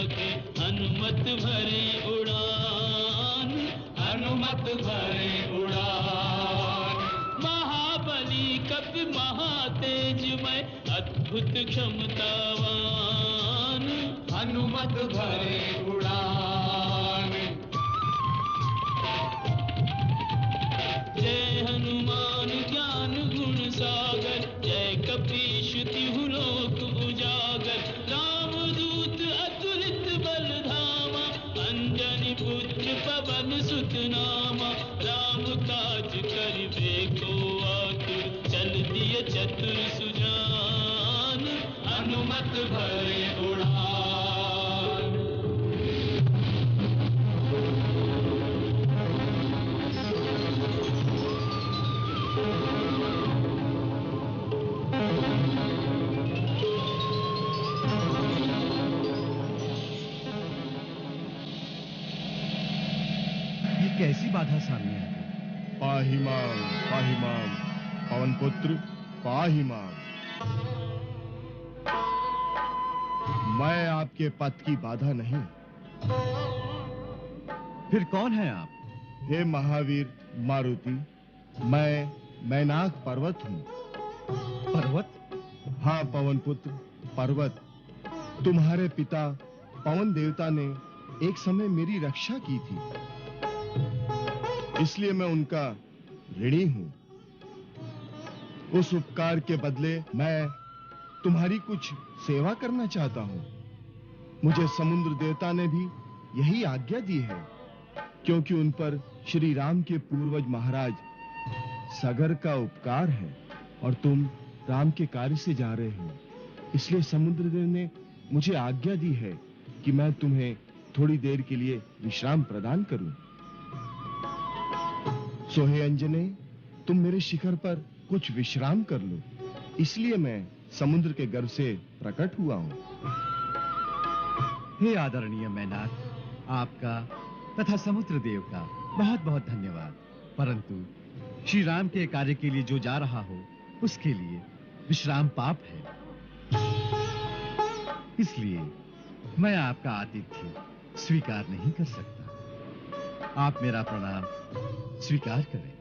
के हनुमत भरे उड़ान, हनुमत भरे उड़ान। महाबली कपि महातेजमय अद्भुत क्षमतावान, हनुमत भरे उड़ान। जय हनुमान ज्ञान गुण सागर, जय कपीश तिहु लोक उजागर। रामदूत अतुलित बल धामा, अंजनी पुत्र पवन सुत नामा। राम काज करिबे को आतुर, चल दिय चतुर सुजान, हनुमत भरे उड़ान। कैसी बाधा सामने आ गई? पाहि माम पवन पुत्र पाहि माम। मैं आपके पथ की बाधा नहीं। फिर कौन है आप? हे महावीर मारुति, मैं मैनाक पर्वत हूँ। पर्वत? हाँ पवन पुत्र पर्वत। तुम्हारे पिता पवन देवता ने एक समय मेरी रक्षा की थी, इसलिए मैं उनका ऋणी हूं। उस उपकार के बदले मैं तुम्हारी कुछ सेवा करना चाहता हूं। मुझे समुद्र देवता ने भी यही आज्ञा दी है, क्योंकि उन पर श्री राम के पूर्वज महाराज सागर का उपकार है और तुम राम के कार्य से जा रहे हो। इसलिए समुद्र देव ने मुझे आज्ञा दी है कि मैं तुम्हें थोड़ी देर के लिए विश्राम प्रदान करूं। सो हे अंजने, तुम मेरे शिखर पर कुछ विश्राम कर लो, इसलिए मैं समुद्र के गर्भ से प्रकट हुआ हूं। हे आदरणीय मैनाक, आपका तथा समुद्र देव का बहुत बहुत धन्यवाद। परंतु श्री राम के कार्य के लिए जो जा रहा हो, उसके लिए विश्राम पाप है। इसलिए मैं आपका आतिथ्य स्वीकार नहीं कर सकता। आप मेरा प्रणाम स्वीकार करें।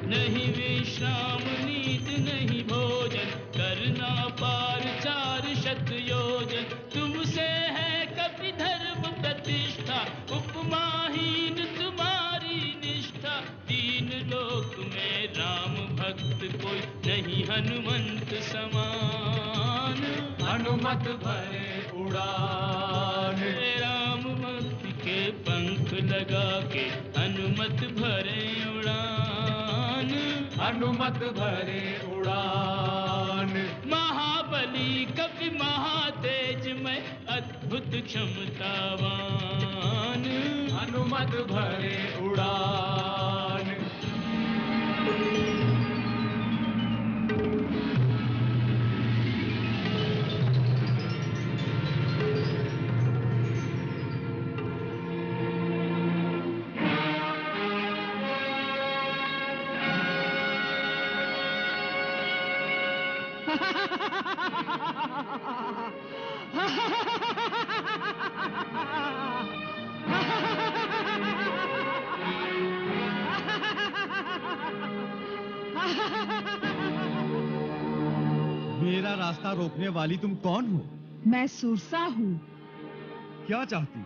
नहीं विश्राम नींद नहीं भोजन, करना पार 4 शत योजन। तुमसे है कपि धर्म प्रतिष्ठा, उपमाहीन तुम्हारी निष्ठा। 3 लोक में राम भक्त कोई नहीं हनुमंत समान, हनुमत भरे उड़ान। राम भक्त के पंख लगा के हनुमत भरे उड़ान, हनुमत भरे उड़ान। महाबली कपि महातेजमय अद्भुत क्षमतावान, हनुमत भरे उड़ान। मेरा रास्ता रोकने वाली तुम कौन हो? मैं सुरसा हूँ। क्या चाहती?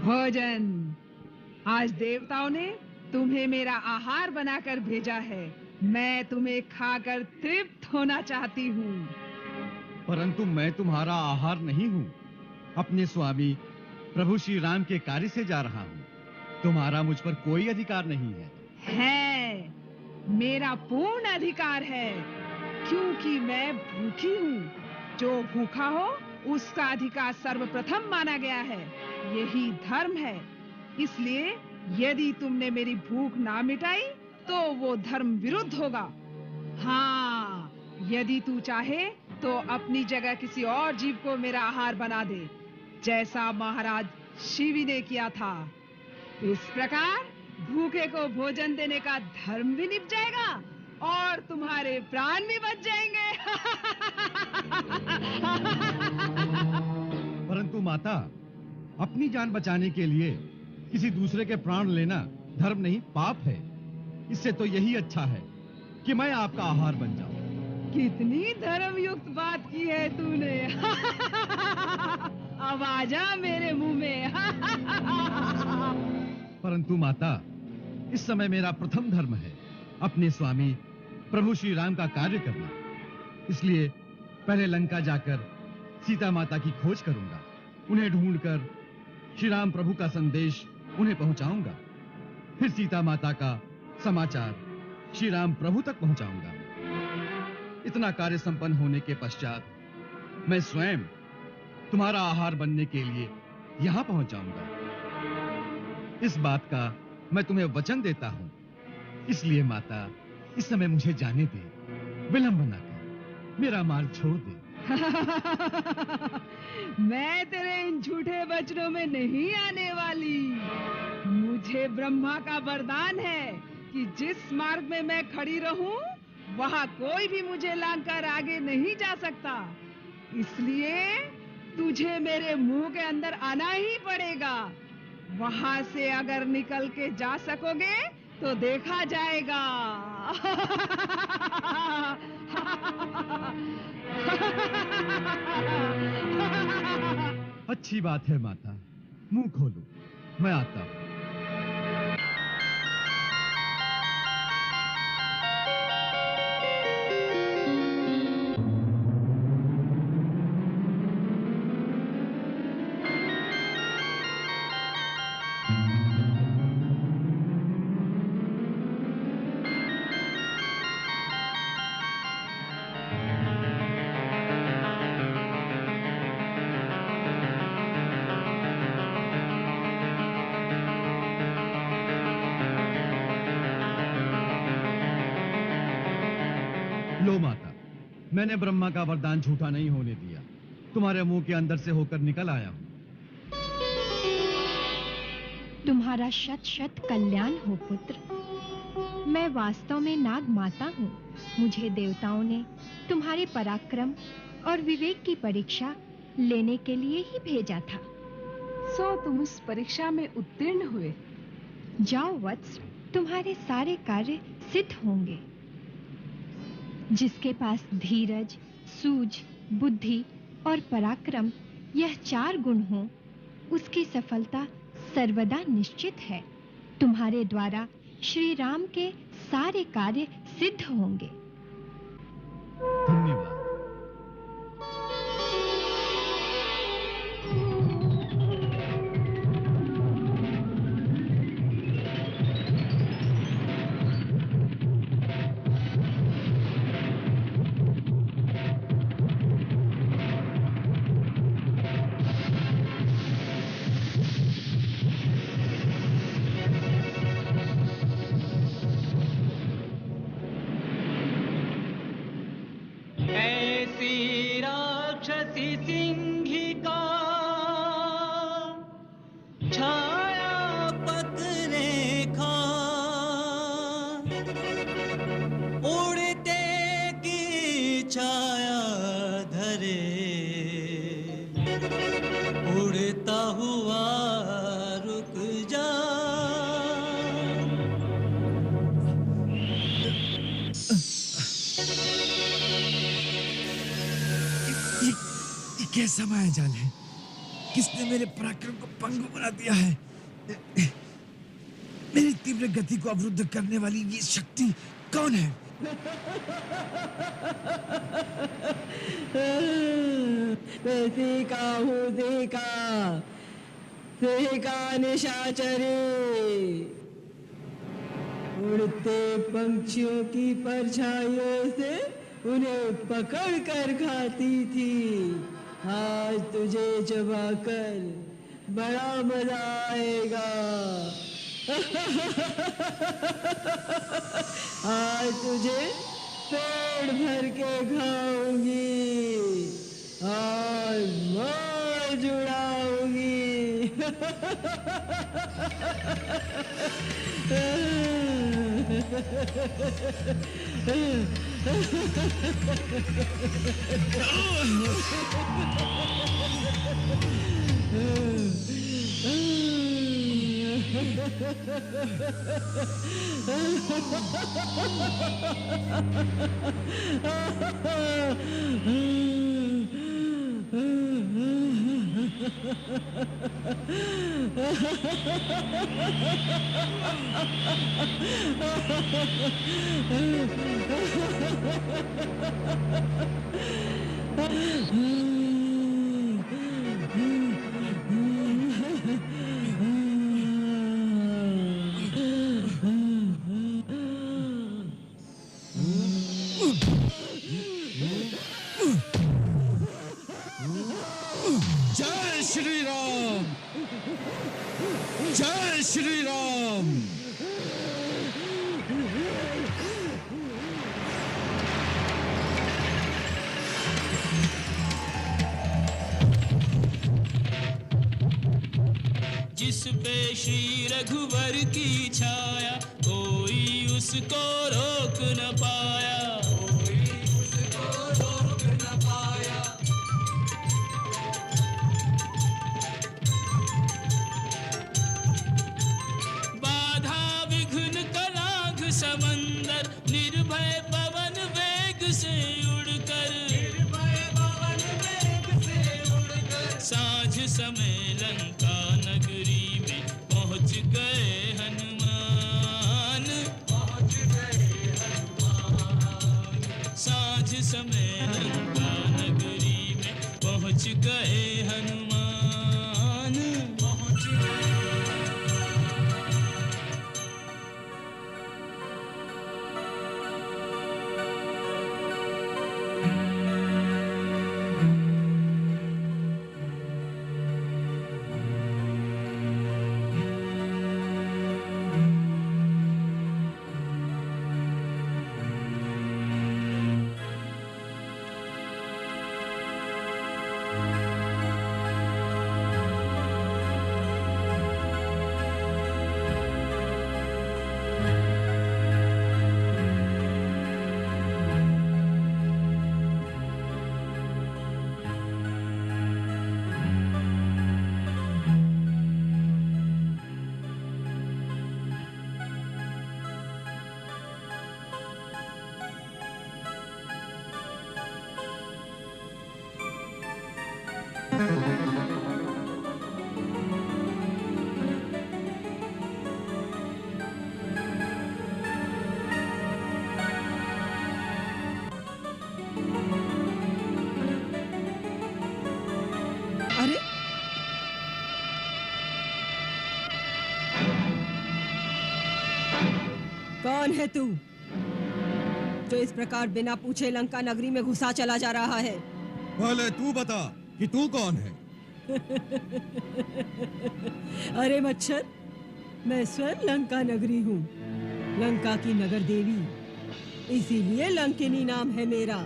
भोजन। आज देवताओं ने तुम्हें मेरा आहार बनाकर भेजा है। मैं तुम्हें खाकर तृप्त होना चाहती हूँ। परंतु मैं तुम्हारा आहार नहीं हूँ। अपने स्वामी प्रभु श्री राम के कार्य से जा रहा हूँ। तुम्हारा मुझ पर कोई अधिकार नहीं है। है, मेरा पूर्ण अधिकार है, क्योंकि मैं भूखी हूँ। जो भूखा हो उसका अधिकार सर्वप्रथम माना गया है। यही धर्म है। इसलिए यदि तुमने मेरी भूख ना मिटाई तो वो धर्म विरुद्ध होगा। हाँ, यदि तू चाहे तो अपनी जगह किसी और जीव को मेरा आहार बना दे, जैसा महाराज शिवी ने किया था। इस प्रकार भूखे को भोजन देने का धर्म भी निभ जाएगा और तुम्हारे प्राण भी बच जाएंगे। परंतु माता, अपनी जान बचाने के लिए किसी दूसरे के प्राण लेना धर्म नहीं, पाप है। इससे तो यही अच्छा है कि मैं आपका आहार बन जाऊं। कितनी धर्मयुक्त बात की है तूने। अब आजा मेरे मुंह में। परंतु माता, इस समय मेरा प्रथम धर्म है अपने स्वामी प्रभु श्री राम का कार्य करना। इसलिए पहले लंका जाकर सीता माता की खोज करूंगा। उन्हें ढूंढकर श्री राम प्रभु का संदेश उन्हें पहुंचाऊंगा। फिर सीता माता का समाचार श्री राम प्रभु तक पहुंचाऊंगा। इतना कार्य संपन्न होने के पश्चात मैं स्वयं तुम्हारा आहार बनने के लिए यहां पहुंच जाऊंगा। इस बात का मैं तुम्हें वचन देता हूं। इसलिए माता, इस समय मुझे जाने दे, विलंब न कर, मेरा मार्ग छोड़ दे। मैं तेरे इन झूठे वचनों में नहीं आने वाली। मुझे ब्रह्मा का वरदान है कि जिस मार्ग में मैं खड़ी रहूं, वहां कोई भी मुझे लांघकर आगे नहीं जा सकता। इसलिए तुझे मेरे मुंह के अंदर आना ही पड़ेगा। वहां से अगर निकल के जा सकोगे तो देखा जाएगा। अच्छी बात है माता, मुंह खोलो, मैं आता हूं। लो माता, मैंने ब्रह्मा का वरदान झूठा नहीं होने दिया। तुम्हारे मुंह के अंदर से होकर निकल आया हूं। तुम्हारा शत शत कल्याण हो पुत्र। मैं वास्तव में नाग माता हूँ। मुझे देवताओं ने तुम्हारे पराक्रम और विवेक की परीक्षा लेने के लिए ही भेजा था। सो तुम उस परीक्षा में उत्तीर्ण हुए। जाओ वत्स, तुम्हारे सारे कार्य सिद्ध होंगे। जिसके पास धीरज, सूझ, बुद्धि और पराक्रम यह 4 गुण हो, उसकी सफलता सर्वदा निश्चित है। तुम्हारे द्वारा श्री राम के सारे कार्य सिद्ध होंगे। धन्यवाद। ऐसी राक्षसी सिंहिका छाया पकने खा, उड़ते की छाया धरे, उड़ता हुआ रुक जा। ये कैसा मायाजाल है? किसने मेरे पराक्रम को पंगु बना दिया है? मेरी तीव्र गति को अवरुद्ध करने वाली ये शक्ति कौन है? देखा हूँ, देखा निशाचरी। उड़ते पंछियों की परछाइयों से उन्हें पकड़ कर खाती थी। आज तुझे चबाकर बड़ा मजा आएगा। आज तुझे पेट भर के खाऊंगी और मौज उड़ाऊंगी। जय श्री राम, जय श्री राम। जिस पे श्री रघुवर की छाया, कोई उसको रोक न पाया, कोई उसको रोक न पाया। बाधा विघ्न कलाघ समंदर, निर्भय पवन वेग से उड़कर, निर्भय पवन वेग से उड़कर, साँझ समय लंका नगरी में पहुँच गए हनुमान, पहुँच गए हनुमान। साँझ समय लंका नगरी में पहुँच गए हनुमान, पहुँच गए। अरे कौन है तू जो इस प्रकार बिना पूछे लंका नगरी में घुसा चला जा रहा है? पहले तू बता कि तू कौन है। अरे मच्छर, मैं स्वयं लंका नगरी हूँ, लंका की नगर देवी, इसीलिए लंकिनी नाम है मेरा।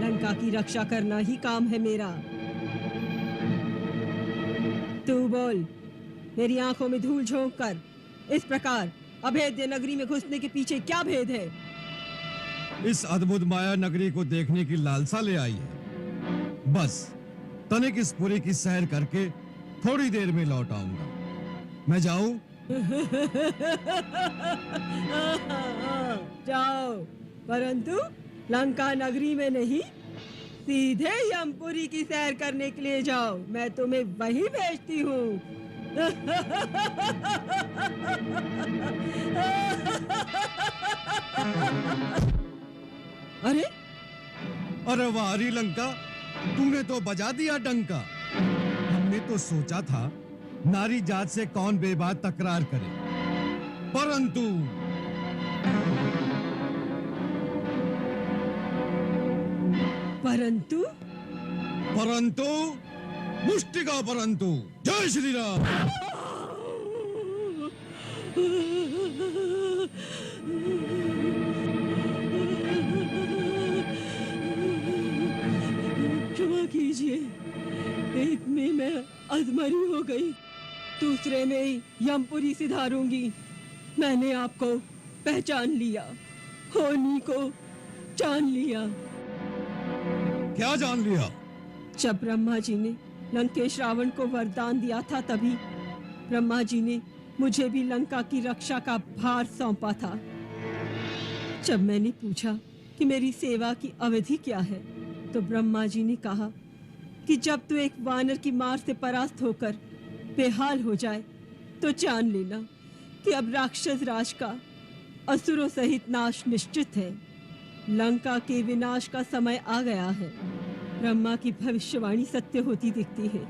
लंका की रक्षा करना ही काम है मेरा। तू बोल, मेरी आंखों में धूल झोंक कर इस प्रकार अभेद्य नगरी में घुसने के पीछे क्या भेद है? इस अद्भुत माया नगरी को देखने की लालसा ले आई है। बस तनिक इस पुरी की सैर करके थोड़ी देर में लौट आऊंगा। मैं जाऊं? जाओ, परंतु लंका नगरी में नहीं, सीधे यमपुरी की सैर करने के लिए जाओ। मैं तुम्हें वहीं भेजती हूँ। अरे अरे वारी लंका, तूने तो बजा दिया डंका। हमने तो सोचा था नारी जात से कौन बेबात तकरार करे, परंतु परंतु परंतु मुष्टि का परंतु। जय श्री राम। दूसरे में ही यमपुरी सिधारूंगी। मैंने आपको पहचान लिया, होनी को जान लिया। क्या जान लिया? जब ब्रह्मा जी ने लंकेश रावण को वरदान दिया था, तभी ब्रह्मा जी ने मुझे भी लंका की रक्षा का भार सौंपा था। जब मैंने पूछा कि मेरी सेवा की अवधि क्या है, तो ब्रह्मा जी ने कहा कि जब तू एक वानर की मार से परास्त होकर बेहाल हो जाए तो जान लेना कि अब राक्षस राज का असुरों सहित नाश निश्चित है। लंका के विनाश का समय आ गया है। ब्रह्मा की भविष्यवाणी सत्य होती दिखती है।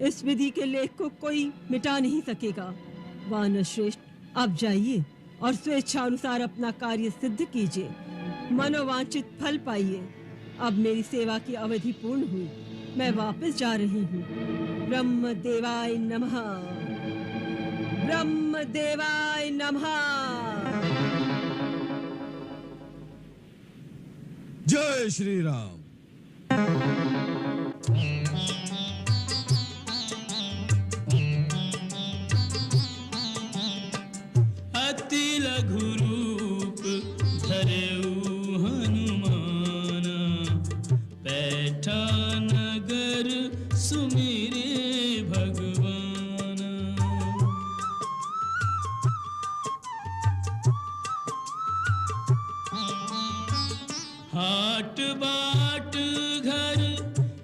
इस विधि के लेख को कोई मिटा नहीं सकेगा। वानर श्रेष्ठ, आप जाइए और स्वेच्छानुसार अपना कार्य सिद्ध कीजिए, मनोवांछित फल पाइए। अब मेरी सेवा की अवधि पूर्ण हुई, मैं वापस जा रही हूँ। ब्रह्म देवाय नमः, ब्रह्म देवाय नमः। जय श्री राम। अति लघु रूप धरेउ हनुमान, बैठा नगर सुमिरे भगवान। हाट बाट घर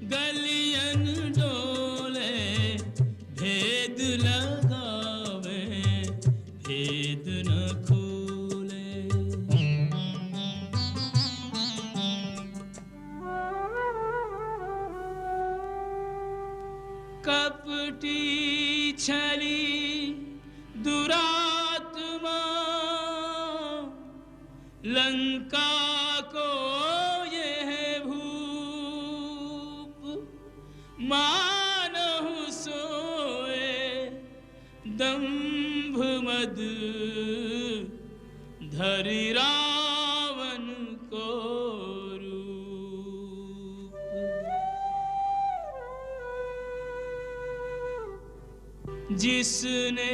गलियन डोले, भेद लगावे भेद न खोले। कपटी छली दुरात्मा, लंका को यह भूप। मानहु सोए दंभ मद, धरि रावण को रूप। जिसने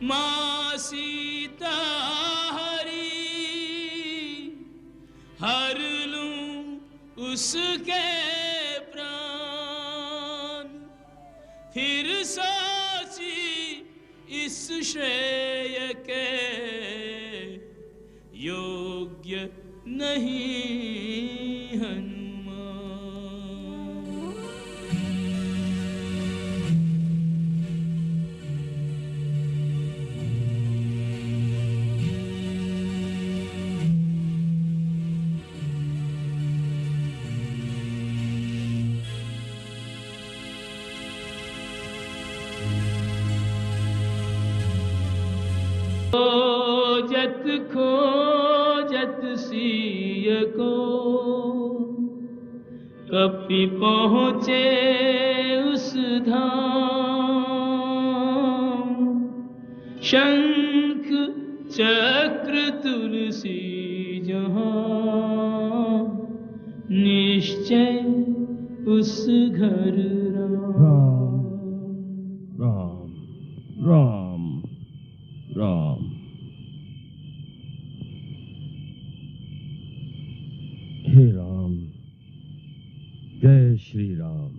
मां सीता हरी, हर लूं उसके प्राण। फिर सोची इस श्रेय के, योग्य नहीं हनुमान। खोजत सिय को, कपि पहुँचे उस धाम। शंख चक्र तुलसी जहाँ, निश्चय उस घर राम। राम राम राम। हे राम, जय श्री राम।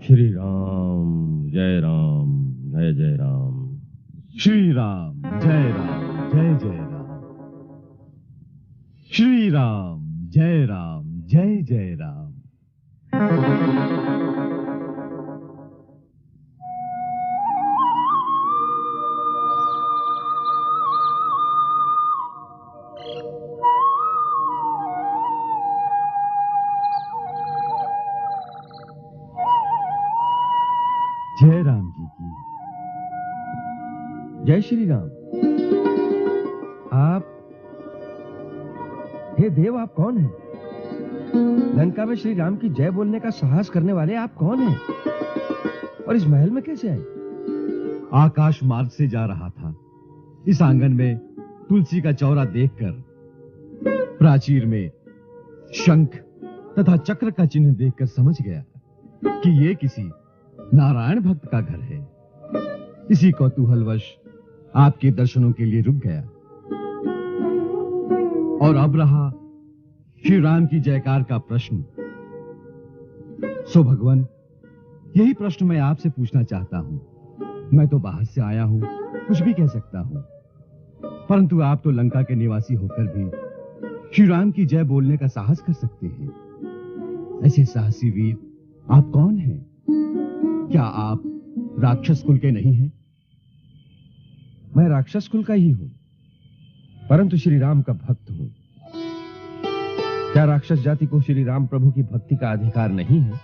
श्री राम, जय राम, जय जय राम। श्री राम, जय राम, जय जय राम। श्री राम, जय राम, जय जय राम। जय राम जी की। जय श्री राम। आप हे देव, आप कौन हैं? लंका में श्री राम की जय बोलने का साहस करने वाले आप कौन हैं? और इस महल में कैसे आए? आकाश मार्ग से जा रहा था। इस आंगन में तुलसी का चौरा देखकर प्राचीर में शंख तथा चक्र का चिन्ह देखकर समझ गया कि ये किसी नारायण भक्त का घर है। इसी कौतूहलवश आपके दर्शनों के लिए रुक गया। और अब रहा श्री राम की जयकार का प्रश्न। सो भगवान, यही प्रश्न मैं आपसे पूछना चाहता हूं। मैं तो बाहर से आया हूं, कुछ भी कह सकता हूं, परंतु आप तो लंका के निवासी होकर भी श्री राम की जय बोलने का साहस कर सकते हैं। ऐसे साहसी वीर आप कौन हैं? क्या आप राक्षस कुल के नहीं हैं? मैं राक्षस कुल का ही हूं, परंतु श्री राम का भक्त हूं। क्या राक्षस जाति को श्री राम प्रभु की भक्ति का अधिकार नहीं है?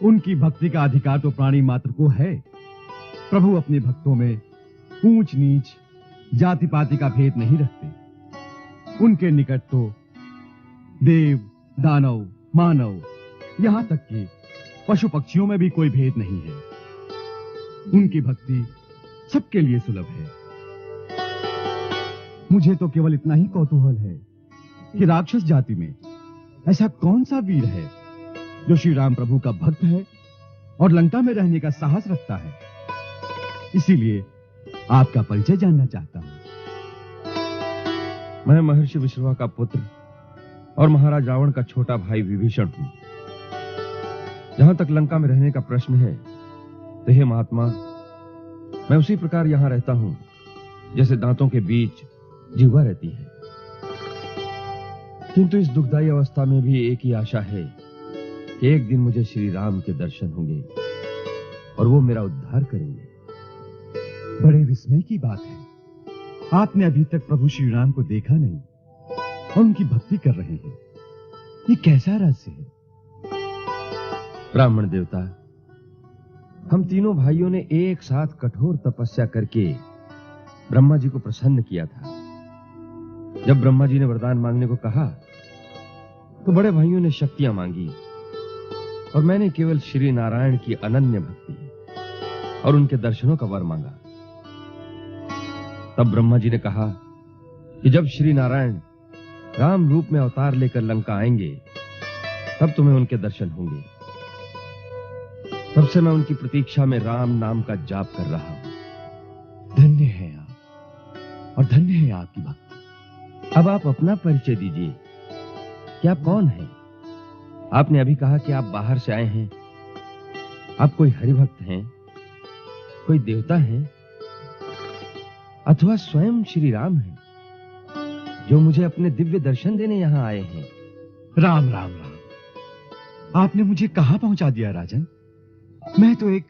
उनकी भक्ति का अधिकार तो प्राणी मात्र को है। प्रभु अपने भक्तों में ऊंच नीच जाति पाति का भेद नहीं रखते। उनके निकट तो देव, दानव, मानव, यहां तक कि पशु पक्षियों में भी कोई भेद नहीं है। उनकी भक्ति सबके लिए सुलभ है। मुझे तो केवल इतना ही कौतूहल है कि राक्षस जाति में ऐसा कौन सा वीर है जो श्री राम प्रभु का भक्त है और लंका में रहने का साहस रखता है। इसीलिए आपका परिचय जानना चाहता हूं। मैं महर्षि विश्रवा का पुत्र और महाराज रावण का छोटा भाई विभीषण हूं। जहां तक लंका में रहने का प्रश्न है, तो हे महात्मा, मैं उसी प्रकार यहां रहता हूं जैसे दांतों के बीच जिह्वा रहती है। किंतु इस दुखदायी अवस्था में भी एक ही आशा है कि एक दिन मुझे श्री राम के दर्शन होंगे और वो मेरा उद्धार करेंगे। बड़े विस्मय की बात है, आपने अभी तक प्रभु श्री राम को देखा नहीं और उनकी भक्ति कर रहे हैं। ये कैसा रहस्य है? ब्राह्मण देवता, हम तीनों भाइयों ने एक साथ कठोर तपस्या करके ब्रह्मा जी को प्रसन्न किया था। जब ब्रह्मा जी ने वरदान मांगने को कहा, तो बड़े भाइयों ने शक्तियां मांगी और मैंने केवल श्री नारायण की अनन्य भक्ति और उनके दर्शनों का वर मांगा। तब ब्रह्मा जी ने कहा कि जब श्री नारायण राम रूप में अवतार लेकर लंका आएंगे, तब तुम्हें उनके दर्शन होंगे। तब से मैं उनकी प्रतीक्षा में राम नाम का जाप कर रहा हूं। धन्य है आप और धन्य है आपकी भक्ति। अब आप अपना परिचय दीजिए कि आप कौन हैं? आपने अभी कहा कि आप बाहर से आए हैं। आप कोई हरिभक्त हैं, कोई देवता हैं, अथवा स्वयं श्री राम हैं जो मुझे अपने दिव्य दर्शन देने यहां आए हैं। राम राम राम, आपने मुझे कहां पहुंचा दिया राजन। मैं तो एक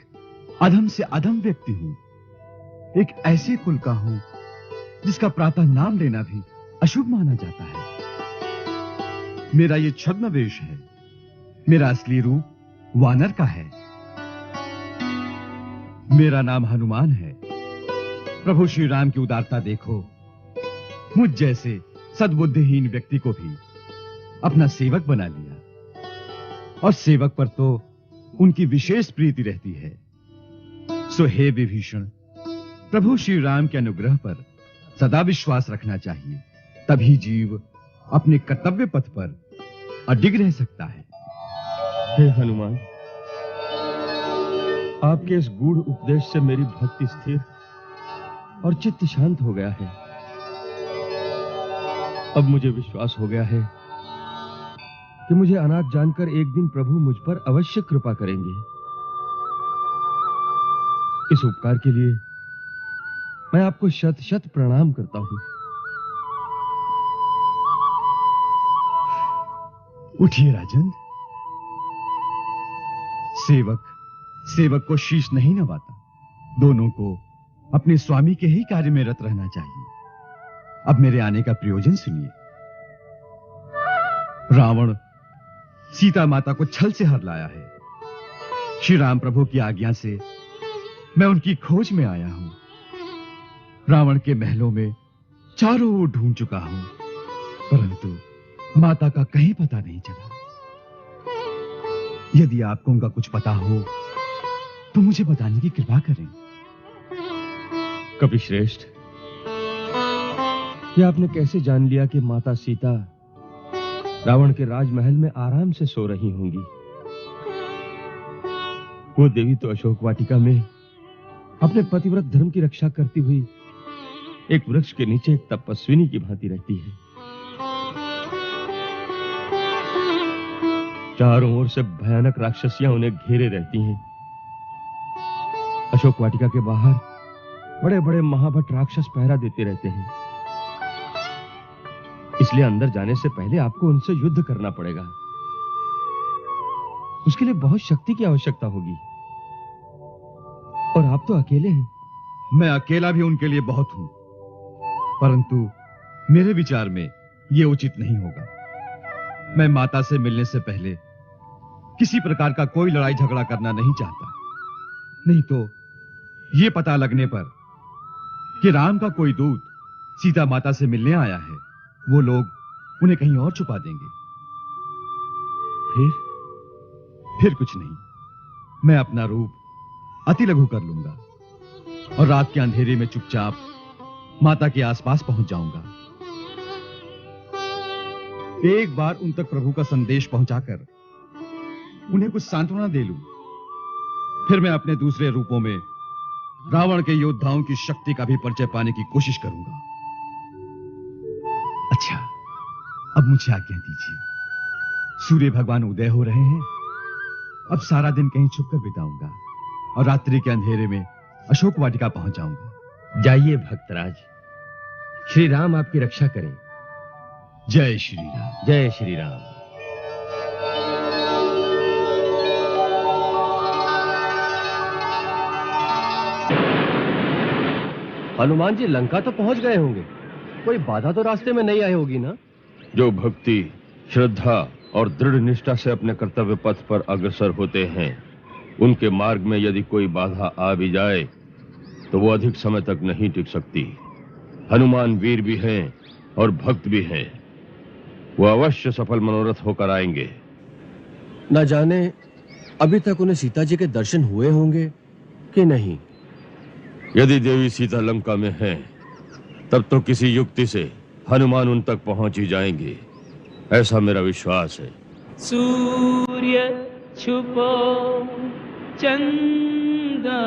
अधम से अधम व्यक्ति हूं, एक ऐसे कुल का हूं जिसका प्रातः नाम लेना भी अशुभ माना जाता है। मेरा ये छद्मवेश है। मेरा असली रूप वानर का है। मेरा नाम हनुमान है। प्रभु श्री राम की उदारता देखो। मुझ जैसे सद्बुद्धिहीन व्यक्ति को भी अपना सेवक बना लिया और सेवक पर तो उनकी विशेष प्रीति रहती है। सो हे विभीषण, प्रभु श्री राम के अनुग्रह पर सदा विश्वास रखना चाहिए, तभी जीव अपने कर्तव्य पथ पर अडिग रह सकता है। हे हनुमान, आपके इस गूढ़ उपदेश से मेरी भक्ति स्थिर और चित्त शांत हो गया है। अब मुझे विश्वास हो गया है कि मुझे अनाथ जानकर एक दिन प्रभु मुझ पर अवश्य कृपा करेंगे। इस उपकार के लिए मैं आपको शत शत प्रणाम करता हूं। उठिए राजन। सेवक को शीश नहीं नवाता। दोनों को अपने स्वामी के ही कार्य में रत रहना चाहिए। अब मेरे आने का प्रयोजन सुनिए। रावण सीता माता को छल से हर लाया है। श्री राम प्रभु की आज्ञा से मैं उनकी खोज में आया हूं। रावण के महलों में चारों ओर ढूंढ चुका हूं, परंतु माता का कहीं पता नहीं चला। यदि आपको उनका कुछ पता हो तो मुझे बताने की कृपा करें। कपिश्रेष्ठ, ये आपने कैसे जान लिया कि माता सीता रावण के राजमहल में आराम से सो रही होंगी? वो देवी तो अशोक वाटिका में अपने पतिव्रत धर्म की रक्षा करती हुई एक वृक्ष के नीचे एक तपस्विनी की भांति रहती है। चारों ओर से भयानक राक्षसियां उन्हें घेरे रहती हैं। अशोक वाटिका के बाहर बड़े बड़े महाभट राक्षस पहरा देते रहते हैं। इसलिए अंदर जाने से पहले आपको उनसे युद्ध करना पड़ेगा। उसके लिए बहुत शक्ति की आवश्यकता होगी, और आप तो अकेले हैं। मैं अकेला भी उनके लिए बहुत हूं, परंतु मेरे विचार में यह उचित नहीं होगा। मैं माता से मिलने से पहले किसी प्रकार का कोई लड़ाई झगड़ा करना नहीं चाहता। नहीं तो यह पता लगने पर कि राम का कोई दूत सीता माता से मिलने आया है, वो लोग उन्हें कहीं और छुपा देंगे। फिर कुछ नहीं, मैं अपना रूप अति लघु कर लूंगा और रात के अंधेरे में चुपचाप माता के आसपास पहुंच जाऊंगा। एक बार उन तक प्रभु का संदेश पहुंचाकर उन्हें कुछ सांत्वना दे लूं, फिर मैं अपने दूसरे रूपों में रावण के योद्धाओं की शक्ति का भी परिचय पाने की कोशिश करूंगा। अच्छा, अब मुझे आज्ञा दीजिए। सूर्य भगवान उदय हो रहे हैं। अब सारा दिन कहीं छुपकर बिताऊंगा और रात्रि के अंधेरे में अशोक वाटिका पहुंच जाऊंगा। जाइए भक्तराज, श्री राम आपकी रक्षा करें। जय श्री राम। जय श्री राम। हनुमान जी लंका तो पहुंच गए होंगे, कोई बाधा तो रास्ते में नहीं आई होगी ना? जो भक्ति, श्रद्धा और दृढ़ निष्ठा से अपने कर्तव्य पथ पर अग्रसर होते हैं, उनके मार्ग में यदि कोई बाधा आ भी जाए तो वो अधिक समय तक नहीं टिक सकती। हनुमान वीर भी हैं और भक्त भी हैं। वो अवश्य सफल मनोरथ होकर आएंगे। न जाने अभी तक उन्हें सीता जी के दर्शन हुए होंगे कि नहीं। यदि देवी सीता लंका में हैं, तब तो किसी युक्ति से हनुमान उन तक पहुंच ही जाएंगे, ऐसा मेरा विश्वास है। सूर्य छुपो चंदा